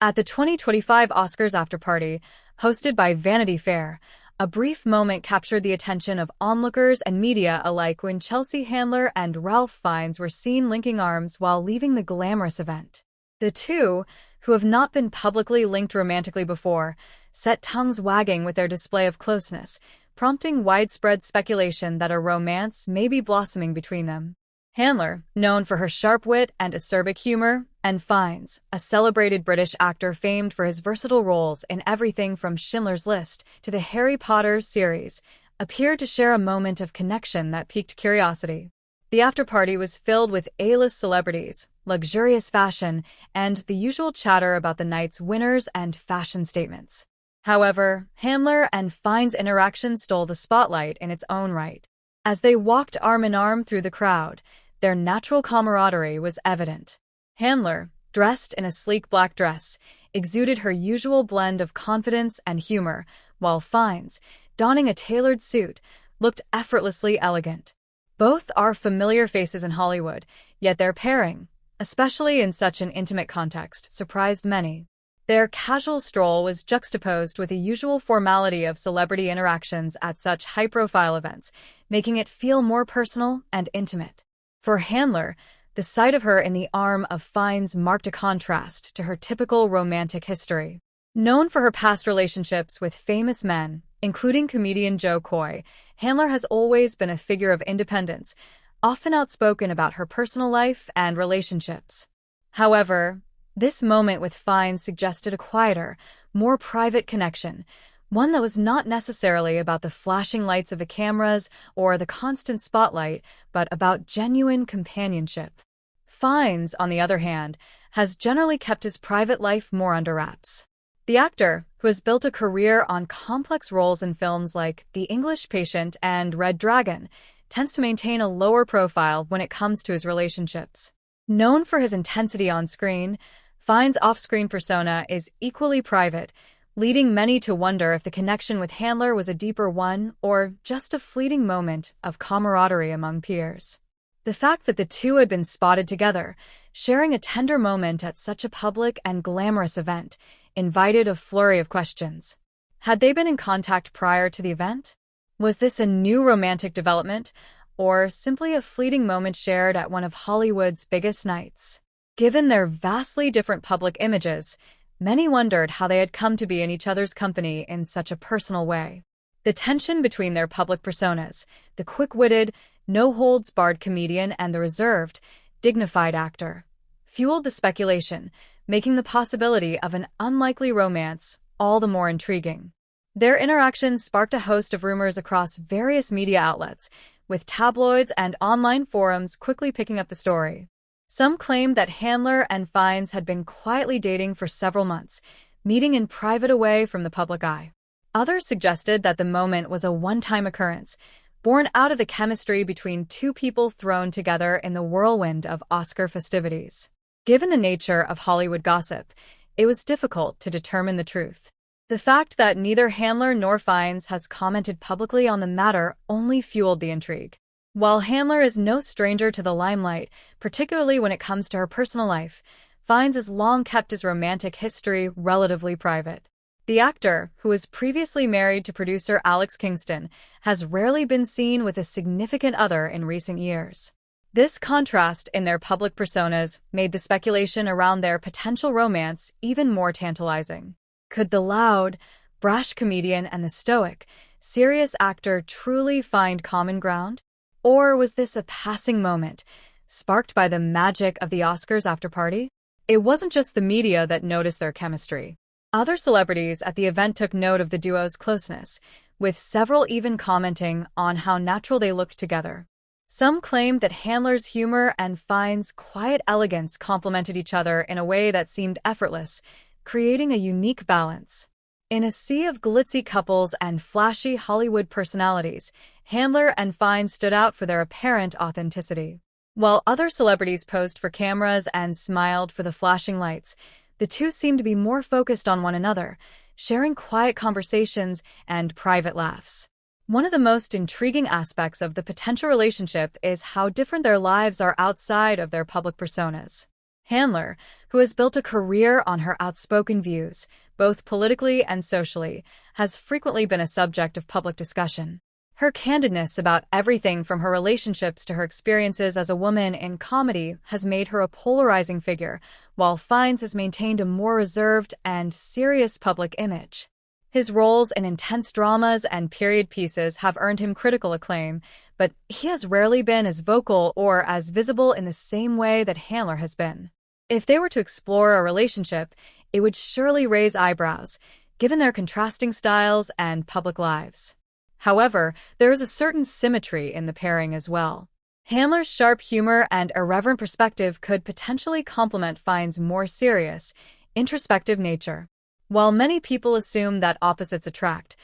At the 2025 Oscars after-party, hosted by Vanity Fair, a brief moment captured the attention of onlookers and media alike when Chelsea Handler and Ralph Fiennes were seen linking arms while leaving the glamorous event. The two, who have not been publicly linked romantically before, set tongues wagging with their display of closeness, prompting widespread speculation that a romance may be blossoming between them. Handler, known for her sharp wit and acerbic humor, and Fiennes, a celebrated British actor famed for his versatile roles in everything from Schindler's List to the Harry Potter series, appeared to share a moment of connection that piqued curiosity. The after-party was filled with A-list celebrities, luxurious fashion, and the usual chatter about the night's winners and fashion statements. However, Handler and Fiennes' interaction stole the spotlight in its own right. As they walked arm in arm through the crowd, their natural camaraderie was evident. Handler, dressed in a sleek black dress, exuded her usual blend of confidence and humor, while Fiennes, donning a tailored suit, looked effortlessly elegant. Both are familiar faces in Hollywood, yet their pairing, especially in such an intimate context, surprised many. Their casual stroll was juxtaposed with the usual formality of celebrity interactions at such high-profile events, making it feel more personal and intimate. For Handler, the sight of her in the arm of Fiennes marked a contrast to her typical romantic history. Known for her past relationships with famous men, including comedian Joe Coy, Handler has always been a figure of independence, often outspoken about her personal life and relationships. However, this moment with Fiennes suggested a quieter, more private connection, one that was not necessarily about the flashing lights of the cameras or the constant spotlight, but about genuine companionship. Fiennes, on the other hand, has generally kept his private life more under wraps. The actor, who has built a career on complex roles in films like The English Patient and Red Dragon, tends to maintain a lower profile when it comes to his relationships. Known for his intensity on screen, Fiennes' off-screen persona is equally private, leading many to wonder if the connection with Handler was a deeper one or just a fleeting moment of camaraderie among peers. The fact that the two had been spotted together, sharing a tender moment at such a public and glamorous event, invited a flurry of questions. Had they been in contact prior to the event? Was this a new romantic development, or simply a fleeting moment shared at one of Hollywood's biggest nights? Given their vastly different public images, many wondered how they had come to be in each other's company in such a personal way. The tension between their public personas, the quick-witted, no-holds-barred comedian and the reserved, dignified actor, fueled the speculation, making the possibility of an unlikely romance all the more intriguing. Their interactions sparked a host of rumors across various media outlets, with tabloids and online forums quickly picking up the story. Some claimed that Handler and Fiennes had been quietly dating for several months, meeting in private away from the public eye. Others suggested that the moment was a one-time occurrence, born out of the chemistry between two people thrown together in the whirlwind of Oscar festivities. Given the nature of Hollywood gossip, it was difficult to determine the truth. The fact that neither Handler nor Fiennes has commented publicly on the matter only fueled the intrigue. While Handler is no stranger to the limelight, particularly when it comes to her personal life, Fiennes has long kept his romantic history relatively private. The actor, who was previously married to producer Alex Kingston, has rarely been seen with a significant other in recent years. This contrast in their public personas made the speculation around their potential romance even more tantalizing. Could the loud, brash comedian and the stoic, serious actor truly find common ground? Or was this a passing moment, sparked by the magic of the Oscars after-party? It wasn't just the media that noticed their chemistry. Other celebrities at the event took note of the duo's closeness, with several even commenting on how natural they looked together. Some claimed that Handler's humor and Fiennes' quiet elegance complemented each other in a way that seemed effortless, creating a unique balance. In a sea of glitzy couples and flashy Hollywood personalities, Handler and Fiennes stood out for their apparent authenticity. While other celebrities posed for cameras and smiled for the flashing lights, the two seemed to be more focused on one another, sharing quiet conversations and private laughs. One of the most intriguing aspects of the potential relationship is how different their lives are outside of their public personas. Handler, who has built a career on her outspoken views, both politically and socially, has frequently been a subject of public discussion. Her candidness about everything from her relationships to her experiences as a woman in comedy has made her a polarizing figure, while Fiennes has maintained a more reserved and serious public image. His roles in intense dramas and period pieces have earned him critical acclaim, but he has rarely been as vocal or as visible in the same way that Handler has been. If they were to explore a relationship, it would surely raise eyebrows, given their contrasting styles and public lives. However, there is a certain symmetry in the pairing as well. Handler's sharp humor and irreverent perspective could potentially complement Fiennes' more serious, introspective nature. While many people assume that opposites attract,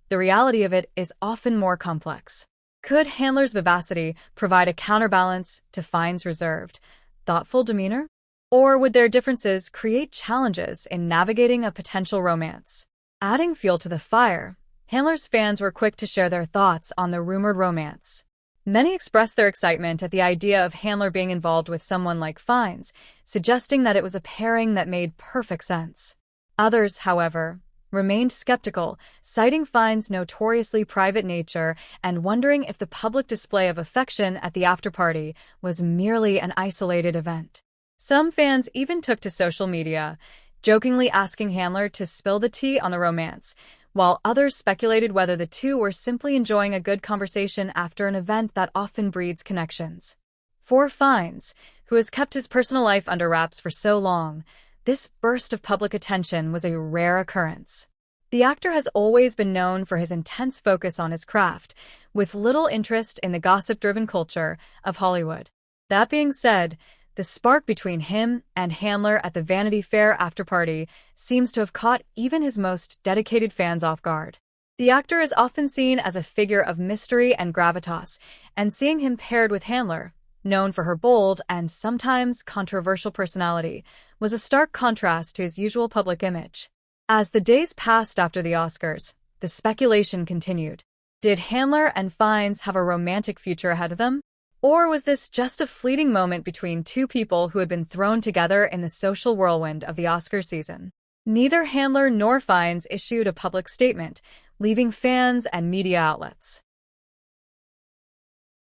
the reality of it is often more complex. Could Handler's vivacity provide a counterbalance to Fiennes' reserved, thoughtful demeanor? Or would their differences create challenges in navigating a potential romance? Adding fuel to the fire, Handler's fans were quick to share their thoughts on the rumored romance. Many expressed their excitement at the idea of Handler being involved with someone like Fiennes, suggesting that it was a pairing that made perfect sense. Others, however, remained skeptical, citing Fiennes' notoriously private nature and wondering if the public display of affection at the after-party was merely an isolated event. Some fans even took to social media, jokingly asking Handler to spill the tea on the romance, while others speculated whether the two were simply enjoying a good conversation after an event that often breeds connections. For Fiennes, who has kept his personal life under wraps for so long, this burst of public attention was a rare occurrence. The actor has always been known for his intense focus on his craft, with little interest in the gossip-driven culture of Hollywood. That being said, the spark between him and Handler at the Vanity Fair after-party seems to have caught even his most dedicated fans off guard. The actor is often seen as a figure of mystery and gravitas, and seeing him paired with Handler, known for her bold and sometimes controversial personality, was a stark contrast to his usual public image. As the days passed after the Oscars, the speculation continued. Did Handler and Fiennes have a romantic future ahead of them? Or was this just a fleeting moment between two people who had been thrown together in the social whirlwind of the Oscar season? Neither Handler nor Fiennes issued a public statement, leaving fans and media outlets